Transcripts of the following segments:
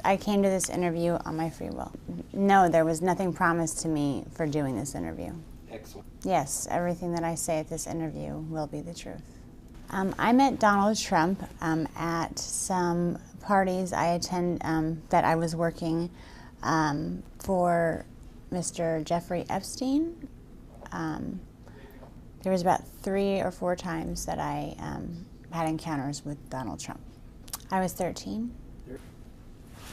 I came to this interview on my free will. No, there was nothing promised to me for doing this interview. Excellent. Yes, everything that I say at this interview will be the truth. I met Donald Trump at some parties I attend that I was working for Mr. Jeffrey Epstein. There was about 3 or 4 times that I had encounters with Donald Trump. I was 13.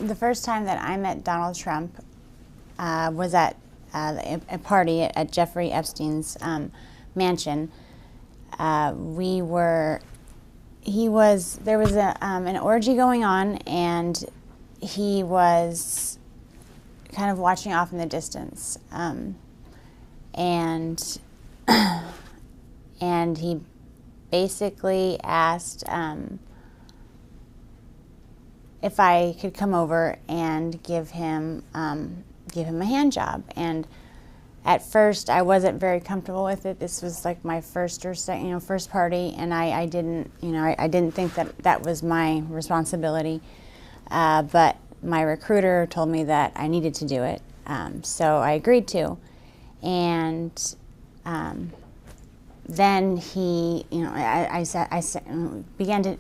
The first time that I met Donald Trump was at a party at Jeffrey Epstein's mansion. There was an orgy going on, and he was kind of watching off in the distance, and he basically asked if I could come over and give him a hand job. And at first, I wasn't very comfortable with it. This was like my first party, and I didn't think that was my responsibility. But my recruiter told me that I needed to do it, so I agreed to. And then he, I began to.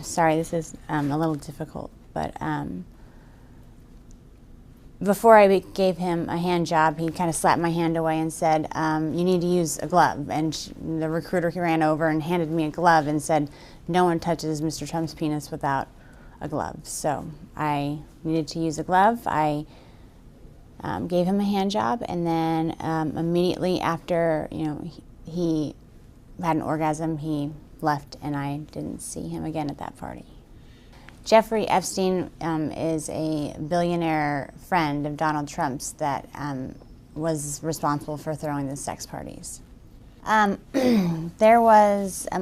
Sorry, this is a little difficult, but. Before I gave him a hand job, he kind of slapped my hand away and said, you need to use a glove. And the recruiter ran over and handed me a glove and said, no one touches Mr. Trump's penis without a glove. So I needed to use a glove. I gave him a hand job, and then immediately after, he had an orgasm, he left, and I didn't see him again at that party. Jeffrey Epstein is a billionaire friend of Donald Trump's that was responsible for throwing the sex parties. I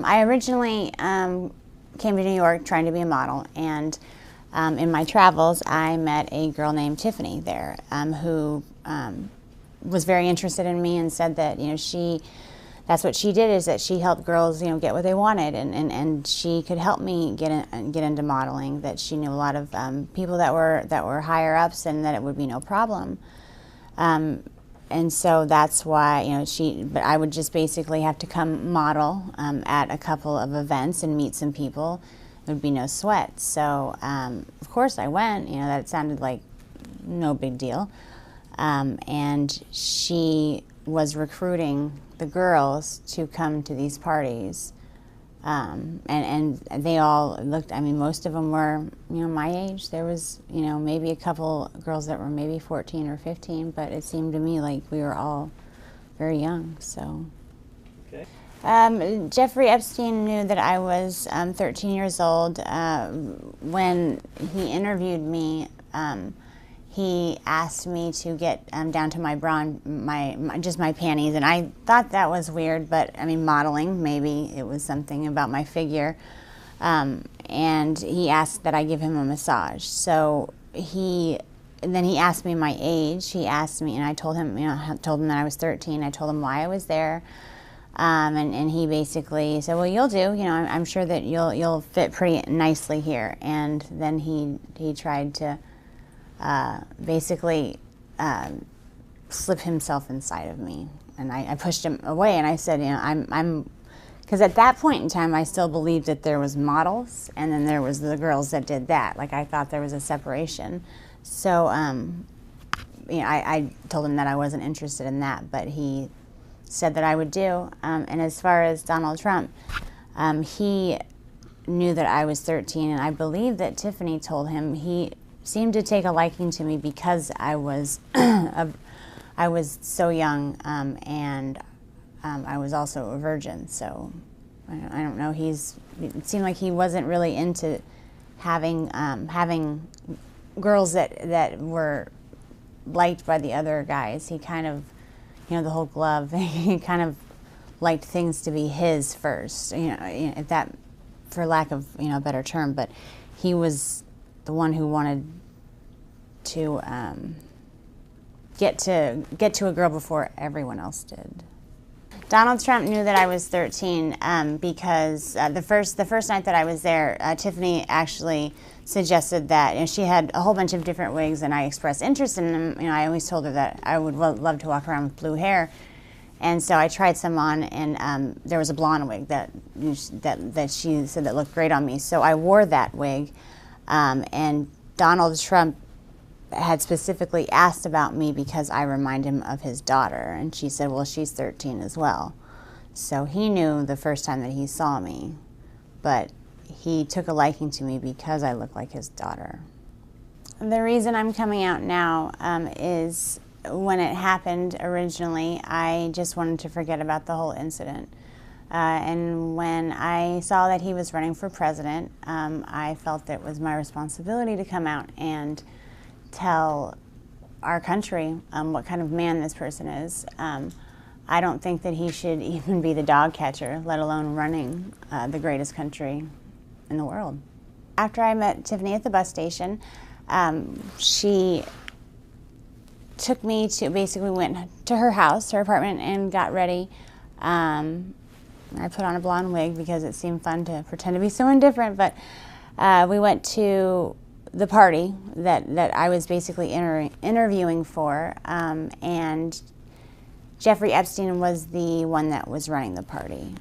originally came to New York trying to be a model, and in my travels I met a girl named Tiffany there who was very interested in me and said that that's what she did, is that she helped girls, get what they wanted, and she could help me get into modeling. That she knew a lot of people that were higher ups, and that it would be no problem. And so that's why, but I would just basically have to come model at a couple of events and meet some people. It would be no sweat. So of course I went. That sounded like no big deal. And she was recruiting the girls to come to these parties, and they all looked. Most of them were, my age. There was, maybe a couple girls that were maybe 14 or 15, but it seemed to me like we were all very young. So, okay. Jeffrey Epstein knew that I was 13 years old. When he interviewed me, he asked me to get down to my bra, just my panties, and I thought that was weird, but modeling, maybe it was something about my figure. And he asked that I give him a massage. So then he asked me my age. He asked me, and I told him, told him that I was 13. I told him why I was there, and he basically said, "Well, you'll do. I'm sure that you'll fit pretty nicely here." And then he tried to. Basically slip himself inside of me, and I pushed him away, and I said, because at that point in time I still believed that there was models, and then there was the girls that did that. Like, I thought there was a separation. So I told him that I wasn't interested in that, but he said that I would do. And as far as Donald Trump, he knew that I was 13, and I believe that Tiffany told him he seemed to take a liking to me because I was I was so young, and I was also a virgin. So I don't know. It seemed like he wasn't really into having girls that were liked by the other guys. He kind of, the whole glove. He kind of liked things to be his first. If that, for lack of a better term, but he was the one who wanted to get to a girl before everyone else did. Donald Trump knew that I was 13 because the first night that I was there, Tiffany actually suggested that, you know, she had a whole bunch of different wigs, and I expressed interest in them. You know, I always told her that I would love to walk around with blue hair, and so I tried some on, and there was a blonde wig that she said that looked great on me. So I wore that wig, and Donald Trump had specifically asked about me because I remind him of his daughter, and she said, well, she's 13 as well. So he knew the first time that he saw me, but he took a liking to me because I look like his daughter. The reason I'm coming out now is when it happened originally, I just wanted to forget about the whole incident. And when I saw that he was running for president, I felt that it was my responsibility to come out and tell our country what kind of man this person is. I don't think that he should even be the dog catcher, let alone running the greatest country in the world. After I met Tiffany at the bus station, she took me to, basically went to her house, her apartment, and got ready. I put on a blonde wig because it seemed fun to pretend to be someone different, but we went to the party that I was basically interviewing for, and Jeffrey Epstein was the one that was running the party.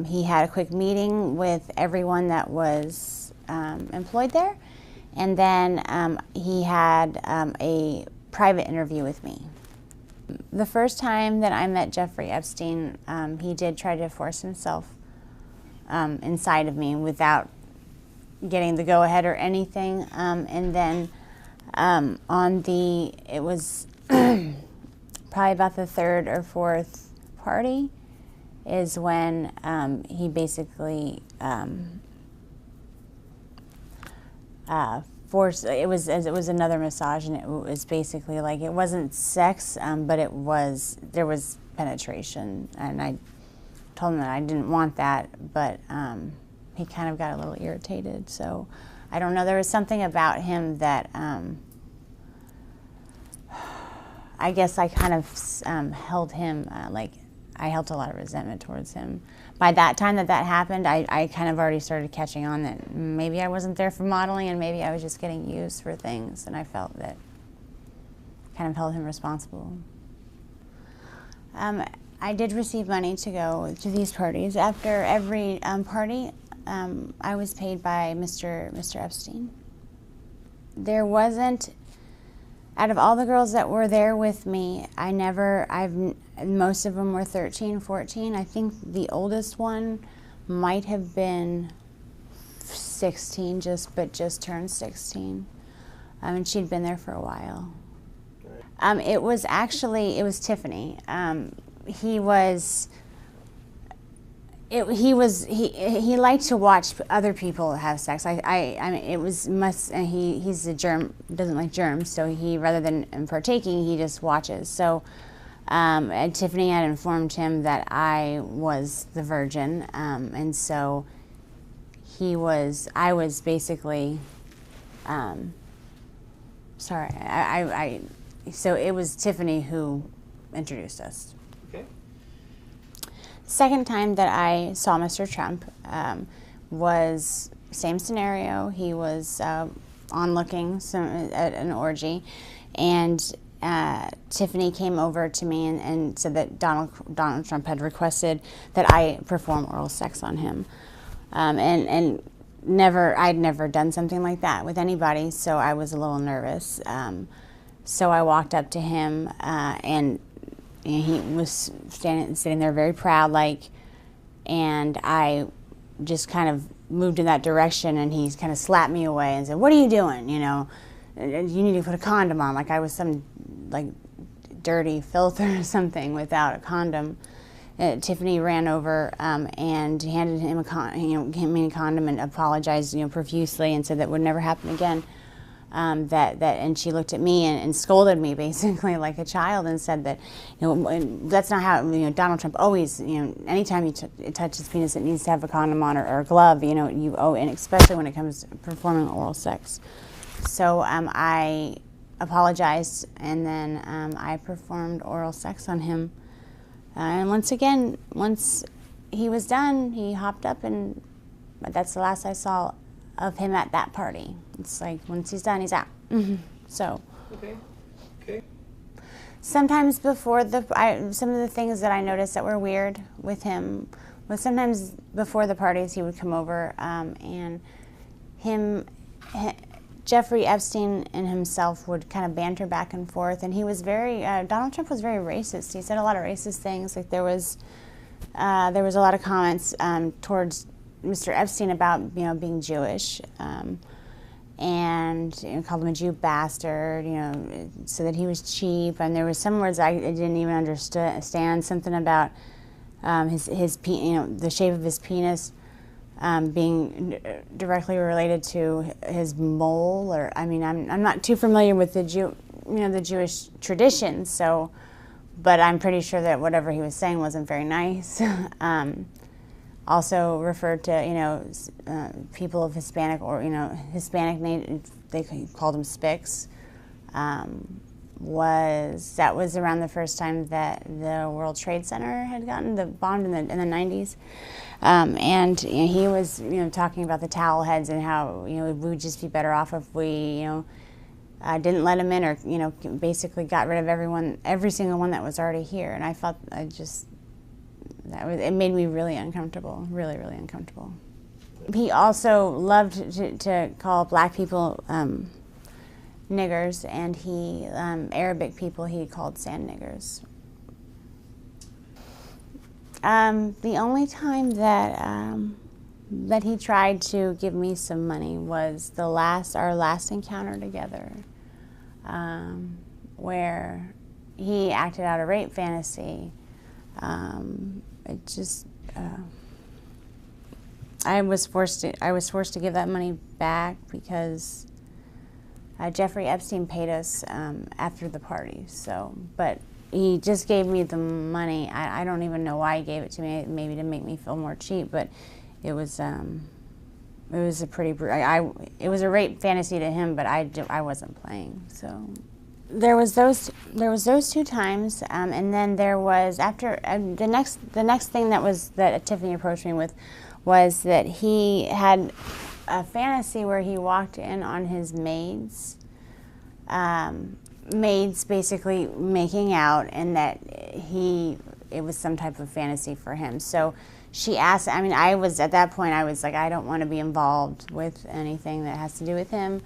He had a quick meeting with everyone that was employed there, and then he had a private interview with me. The first time that I met Jeffrey Epstein, he did try to force himself inside of me without getting the go-ahead or anything, and then it was probably about the third or fourth party is when he basically forced, it was another massage, and it was basically like, it wasn't sex, but there was penetration, and I told him that I didn't want that, but he kind of got a little irritated. So I don't know, there was something about him that I guess I kind of held him, like I held a lot of resentment towards him. By that time that happened, I kind of already started catching on that maybe I wasn't there for modeling, and maybe I was just getting used for things, and I felt that kind of held him responsible. I did receive money to go to these parties. After every party, I was paid by Mr. Epstein. There wasn't, out of all the girls that were there with me, most of them were 13, 14. I think the oldest one might have been 16, just turned 16. And she'd been there for a while. It was Tiffany. He liked to watch other people have sex. I mean, he's a germ, doesn't like germs, so rather than partaking, he just watches. So, and Tiffany had informed him that I was the virgin, and so I was basically, so it was Tiffany who introduced us. Okay. Second time that I saw Mr. Trump was same scenario. He was onlooking at an orgy, and Tiffany came over to me and said that Donald Trump had requested that I perform oral sex on him, and I'd never done something like that with anybody, so I was a little nervous. So I walked up to him, and he was sitting there very proud, and I just kind of moved in that direction, and he kind of slapped me away and said, "What are you doing? You know, you need to put a condom on," like I was some dirty filth or something without a condom. Tiffany ran over and handed him a condom and apologized, profusely, and said that would never happen again. And she looked at me and scolded me basically like a child and said that, that's not how, Donald Trump always, anytime you touch his penis, it needs to have a condom on or a glove, and especially when it comes to performing oral sex. So I apologized, and then I performed oral sex on him. And once he was done, he hopped up, and that's the last I saw of him at that party. It's like once he's done, he's out. So. Okay. Sometimes before some of the things that I noticed that were weird with him was sometimes before the parties he would come over, and Jeffrey Epstein and himself would kind of banter back and forth, and he was Donald Trump was very racist. He said a lot of racist things. Like there was a lot of comments towards Mr. Epstein about being Jewish. And called him a Jew bastard, so that he was cheap. And there was some words I didn't even understand. Something about his the shape of his penis being directly related to his mole. Or I'm not too familiar with the the Jewish traditions. So, but I'm pretty sure that whatever he was saying wasn't very nice. Also referred to, people of Hispanic or, Hispanic name, they called them spics. That was around the first time that the World Trade Center had gotten the bombed in the 90s. And he was, talking about the towel heads and how, we would just be better off if we, didn't let him in, or, basically got rid of every single one that was already here. And I felt it made me really uncomfortable, really, really uncomfortable. He also loved to call black people niggers, and Arabic people he called sand niggers. The only time that he tried to give me some money was our last encounter together, where he acted out a rape fantasy. I was forced to give that money back because Jeffrey Epstein paid us after the party. So, but he just gave me the money. I don't even know why he gave it to me. Maybe to make me feel more cheap. But it was a pretty. It was a rape fantasy to him, but I wasn't playing. So. There was those 2 times, and then there was after the next thing that Tiffany approached me with was that he had a fantasy where he walked in on his maids basically making out, and that it was some type of fantasy for him. So she asked. I was at that point. I was like, I don't want to be involved with anything that has to do with him.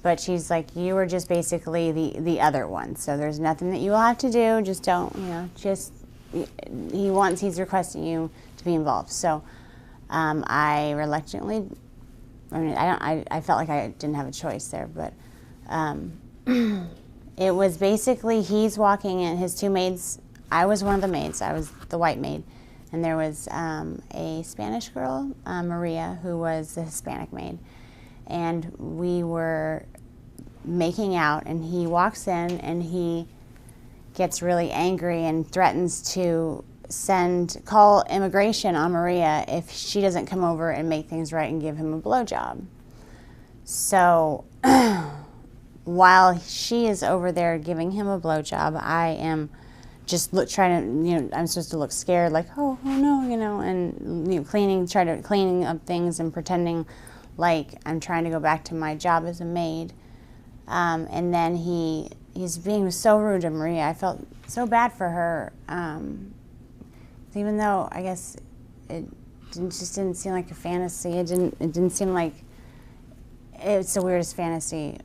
But she's like, you were just basically the other one. So there's nothing that you will have to do. Just don't, he's requesting you to be involved. So I reluctantly, I felt like I didn't have a choice there. But it was basically he's walking in, his 2 maids. I was one of the maids. I was the white maid. And there was a Spanish girl, Maria, who was the Hispanic maid. And we were making out, and he walks in, and he gets really angry and threatens to call immigration on Maria if she doesn't come over and make things right and give him a blowjob. So while she is over there giving him a blowjob, I am just trying to, I'm supposed to look scared, like, oh no, and cleaning up things and pretending like I'm trying to go back to my job as a maid. And then he's being so rude to Maria. I felt so bad for her, even though I guess it just didn't seem like a fantasy. It didn't seem like it's the weirdest fantasy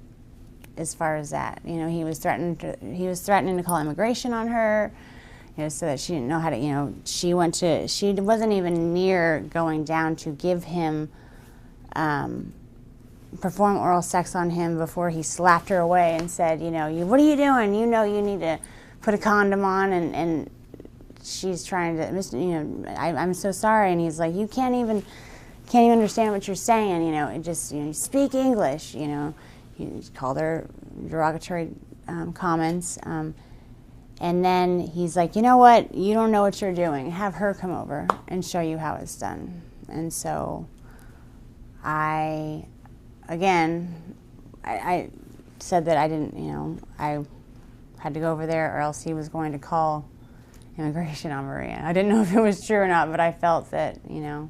as far as that. He was threatening to call immigration on her, so that she didn't know how to, she wasn't even near going down to give him perform oral sex on him before he slapped her away and said, what are you doing? You need to put a condom on, and she's trying to, I'm so sorry, and he's like, you can't even understand what you're saying, it just, speak English, he called her derogatory comments, and then he's like, you know what, you don't know what you're doing, have her come over and show you how it's done. And so I said that I didn't, I had to go over there, or else he was going to call immigration on Maria. I didn't know if it was true or not, but I felt that, you know,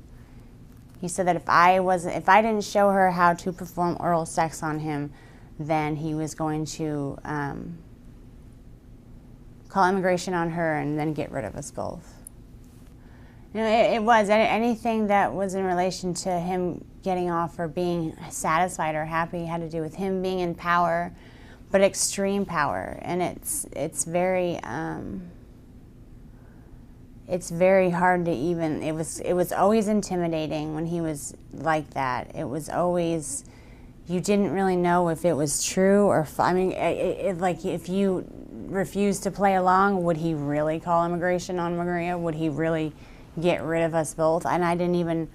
he said that if I didn't show her how to perform oral sex on him, then he was going to call immigration on her and then get rid of us both. You know, it was anything that was in relation to him getting off or being satisfied or happy had to do with him being in power, but extreme power. And it's very hard to even. It was always intimidating when he was like that. It was always, you didn't really know if it was true or, I mean, like if you refused to play along, would he really call immigration on Maria? Would he really get rid of us both? And I didn't even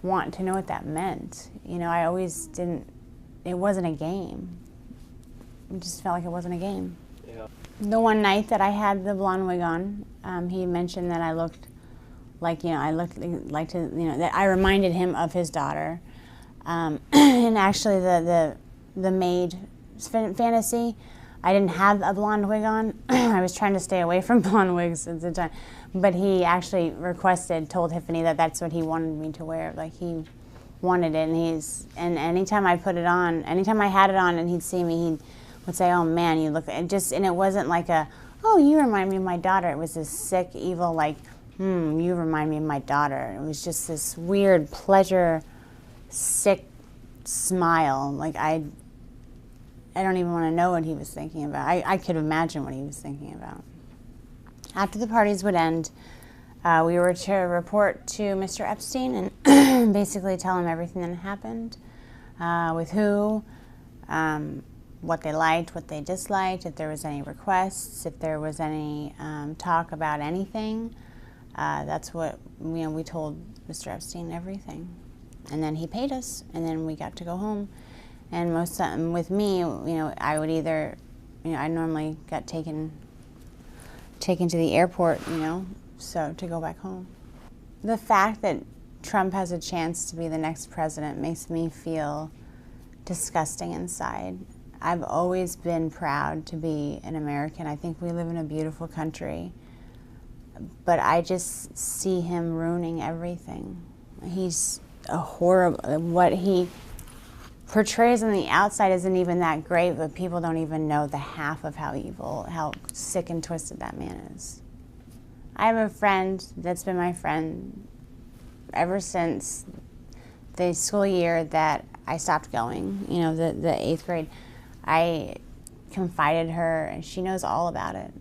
want to know what that meant. You know, I always didn't, it wasn't a game. It just felt like it wasn't a game. Yeah. The one night that I had the blonde wig on, he mentioned that I looked like, you know, I looked like to, you know, that I reminded him of his daughter. And actually the maid fantasy, I didn't have a blonde wig on. I was trying to stay away from blonde wigs at the time. But he actually told Tiffany that that's what he wanted me to wear. Like, he wanted it, and anytime I put it on, anytime I had it on and he'd see me, he would say, "Oh man, you look," and it wasn't like a, "Oh, you remind me of my daughter." It was this sick, evil, like, you remind me of my daughter. It was just this weird pleasure, sick smile. Like, I don't even want to know what he was thinking about. I could imagine what he was thinking about. After the parties would end, we were to report to Mr. Epstein and basically tell him everything that happened, with who, what they liked, what they disliked, if there was any requests, if there was any talk about anything. That's what, you know, we told Mr. Epstein everything. And then he paid us, and then we got to go home. And with me, you know, I would either, you know, I normally got taken to the airport, you know, so to go back home. The fact that Trump has a chance to be the next president makes me feel disgusting inside. I've always been proud to be an American. I think we live in a beautiful country, but I just see him ruining everything. He's a horrible, what he portrays on the outside isn't even that great, but people don't even know the half of how evil, how sick and twisted that man is. I have a friend that's been my friend ever since the school year that I stopped going, you know, the 8th grade. I confided her, and she knows all about it.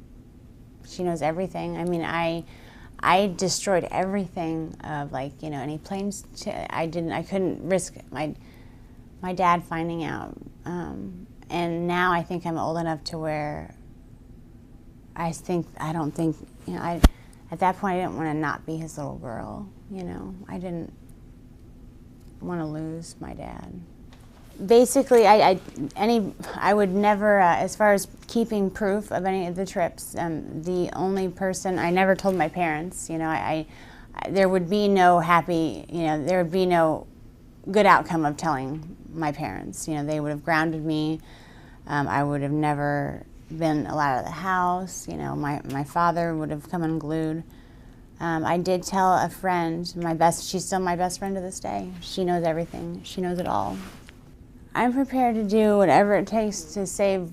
She knows everything. I mean, I destroyed everything of, like, you know, any planes. I couldn't risk my dad finding out. And now I think I'm old enough to where I don't think, you know, at that point I didn't want to not be his little girl, you know. I didn't want to lose my dad. Basically, I would never, as far as keeping proof of any of the trips, the only person, I never told my parents, you know, there would be no happy, you know, there would be no good outcome of telling my parents. You know, they would have grounded me. I would have never been allowed out of the house. You know, my father would have come unglued. I did tell a friend, she's still my best friend to this day. She knows everything. She knows it all. I'm prepared to do whatever it takes to save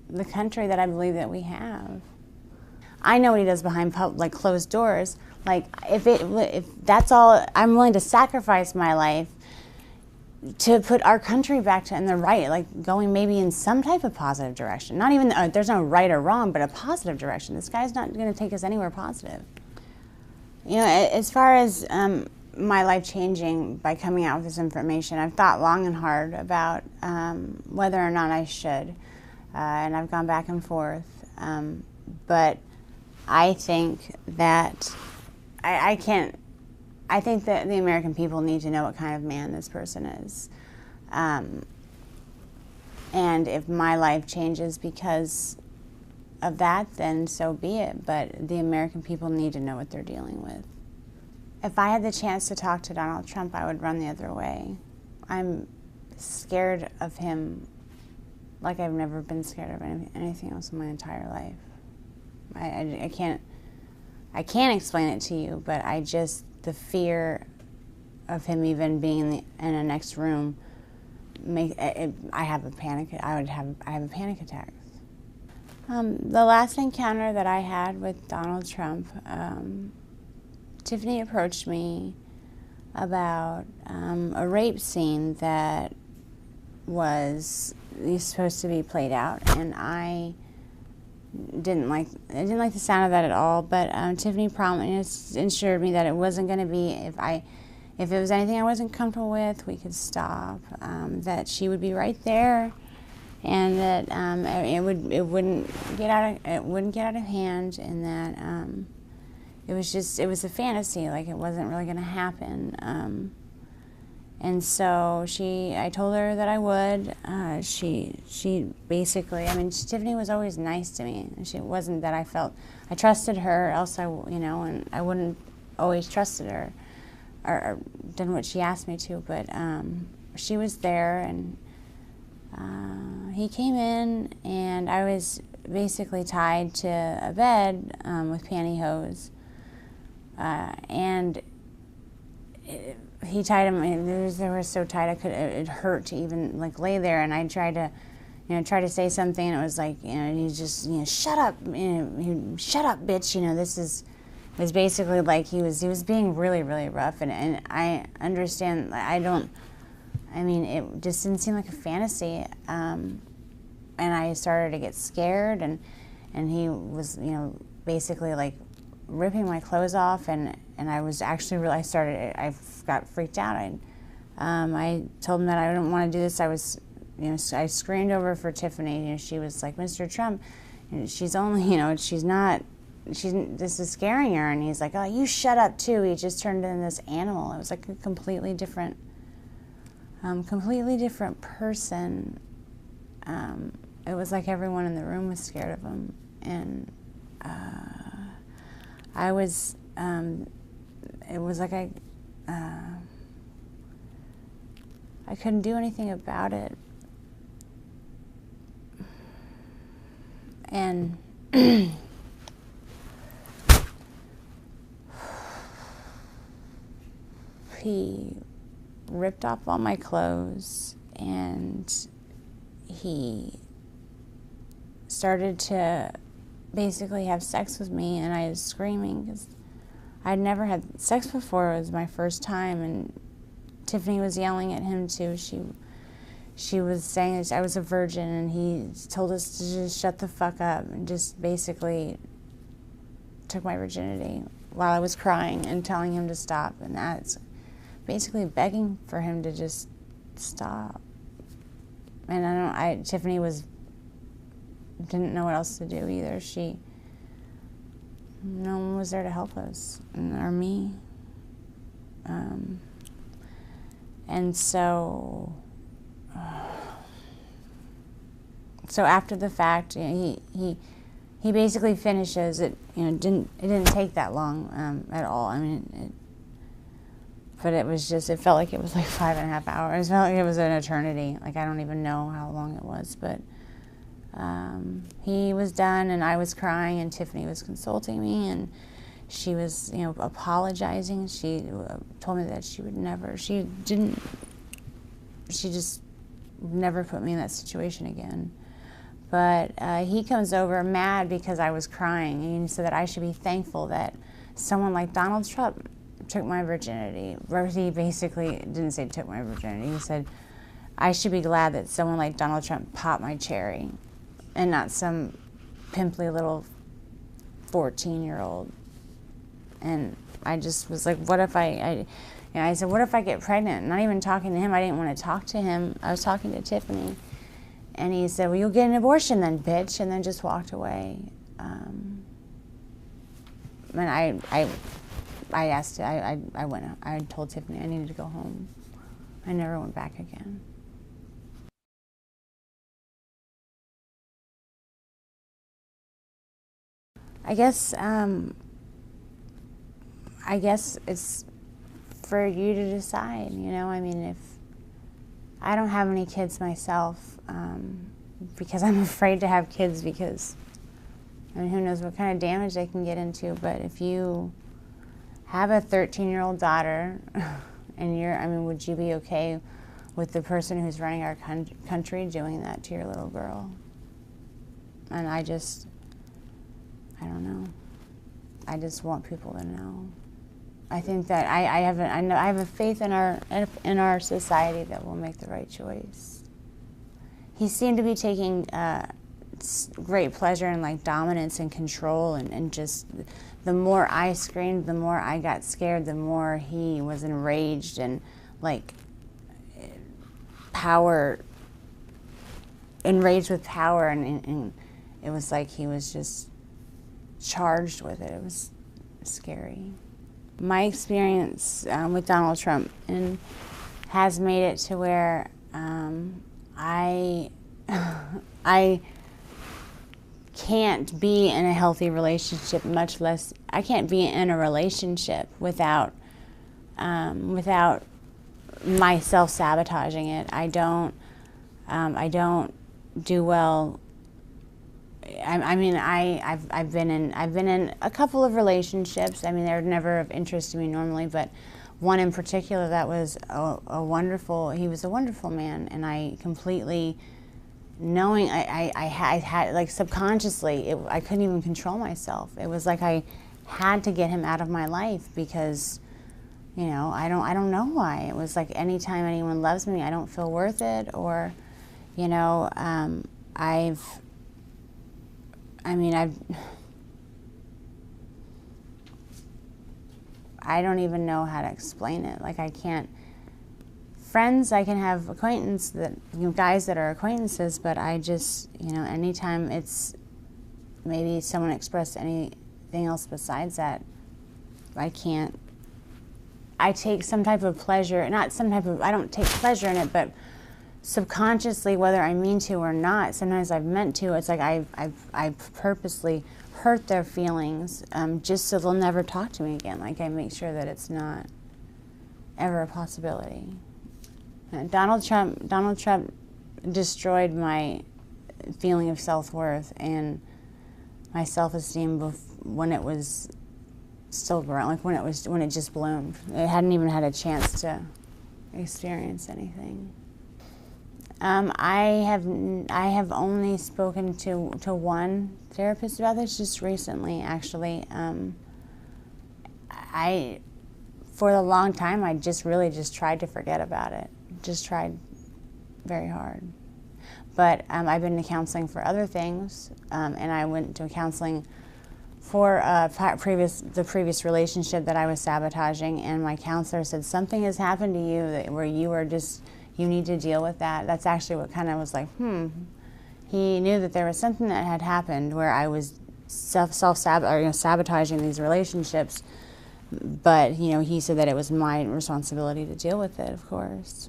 the country that I believe that we have. I know what he does behind closed doors. Like, if that's all, I'm willing to sacrifice my life to put our country back in the right, like going maybe in some type of positive direction. Not even, there's no right or wrong, but a positive direction. This guy's not going to take us anywhere positive. You know, as far as my life changing by coming out with this information, I've thought long and hard about whether or not I should. And I've gone back and forth. But I think that I think that the American people need to know what kind of man this person is. And if my life changes because of that, then so be it. But the American people need to know what they're dealing with. If I had the chance to talk to Donald Trump, I would run the other way. I'm scared of him like I've never been scared of anything else in my entire life. I can't explain it to you, but the fear of him even being in the next room, I have panic attacks. The last encounter that I had with Donald Trump, Tiffany approached me about a rape scene that was supposed to be played out, and I didn't like the sound of that at all. But Tiffany promised, assured me that it wasn't going to be, if it was anything I wasn't comfortable with, we could stop. That she would be right there, and that it wouldn't get out of hand, and that it was a fantasy, like it wasn't really going to happen. And so I told her that I would. She basically, Tiffany was always nice to me. It wasn't that I trusted her, else and I wouldn't always trusted her or done what she asked me to. But she was there, and he came in, and I was basically tied to a bed with pantyhose, and he tied him. They were so tight it hurt to even lay there. And I tried to say something, and it was like, he just, shut up, shut up, bitch. It was basically like he was being really, really rough. And I understand. It just didn't seem like a fantasy. And I started to get scared, and he was, basically ripping my clothes off, and I was actually I got freaked out. I told him that I didn't want to do this. I screamed over for Tiffany. She was like, Mr. Trump, she's only, this is scaring her. And he's like, oh, you shut up too. He just turned into this animal. It was like a completely different person. It was like everyone in the room was scared of him, and it was like I couldn't do anything about it. And he ripped off all my clothes, and he started to basically have sex with me, and I was screaming because I'd never had sex before. It was my first time, and Tiffany was yelling at him too. She was saying I was a virgin, and he told us to just shut the fuck up, and just basically took my virginity while I was crying and telling him to stop. And that's basically begging for him to just stop. And Tiffany didn't know what else to do either. No one was there to help us, or me. And so after the fact, he basically finishes it. It didn't take that long at all. But it was just, it felt like it was like 5.5 hours. It felt like it was an eternity. I don't even know how long it was, but he was done, and I was crying, and Tiffany was consulting me, and she was, apologizing. She told me that she just never put me in that situation again. But he comes over mad because I was crying, and he said that I should be thankful that someone like Donald Trump took my virginity. He basically didn't say took my virginity. He said, I should be glad that someone like Donald Trump popped my cherry, and not some pimply little 14-year-old. And I just was like, what if I said, what if I get pregnant? Not even talking to him. I didn't want to talk to him. I was talking to Tiffany. And he said, well, you'll get an abortion then, bitch, and then just walked away. And I asked, I went, I told Tiffany I needed to go home. I never went back again. I guess it's for you to decide, if I don't have any kids myself, because I'm afraid to have kids, because I mean, who knows what kind of damage they can get into, but if you have a 13-year-old daughter and I mean, would you be okay with the person who's running our country doing that to your little girl? And I don't know. I just want people to know. I think that I have a faith in our society that will make the right choice. He seemed to be taking great pleasure in like dominance and control, and just the more I screamed, the more I got scared, the more he was enraged and like enraged with power, and it was like he was just charged with it. It was scary. My experience with Donald Trump has made it to where I can't be in a healthy relationship, much less I can't be in a relationship without myself sabotaging it. I don't do well. I mean, I've been in a couple of relationships. I mean, they're never of interest to me normally, but one in particular that was he was a wonderful man, and I completely, knowing I had like subconsciously, I couldn't even control myself. It was like I had to get him out of my life because, you know, I don't know why. It was like anytime anyone loves me, I don't feel worth it, or, you know, I don't even know how to explain it. Like, I can't. Friends, I can have acquaintance that, you know, guys that are acquaintances, but I just, you know, anytime it's maybe someone expressed anything else besides that, I can't. I take some type of pleasure, I don't take pleasure in it, but subconsciously, whether I mean to or not, sometimes I've meant to. It's like I purposely hurt their feelings just so they'll never talk to me again. Like, I make sure that it's not ever a possibility. And Donald Trump destroyed my feeling of self-worth and my self-esteem when it was still growing, like when it just bloomed. It hadn't even had a chance to experience anything. I have only spoken to one therapist about this just recently, actually. For a long time, I really tried to forget about it. Just tried very hard. But I've been to counseling for other things, and I went to counseling for the previous relationship that I was sabotaging, and my counselor said, something has happened to you where you need to deal with that. That's actually what kind of was like, He knew that there was something that had happened where I was sabotaging these relationships, but, you know, he said that it was my responsibility to deal with it, of course.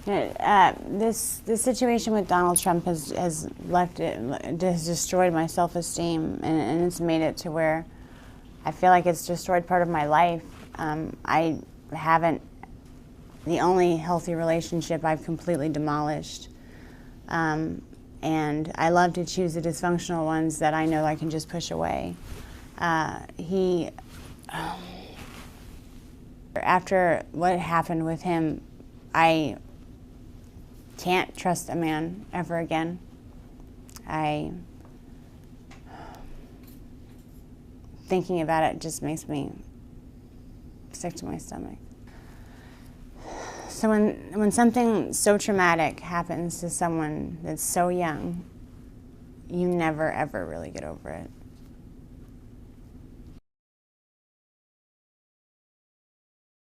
This situation with Donald Trump has destroyed my self-esteem, and it's made it to where I feel like it's destroyed part of my life. The only healthy relationship I've completely demolished. And I love to choose the dysfunctional ones that I know I can just push away. After what happened with him, I can't trust a man ever again. Thinking about it just makes me sick to my stomach. So when something so traumatic happens to someone that's so young, you never, ever really get over it.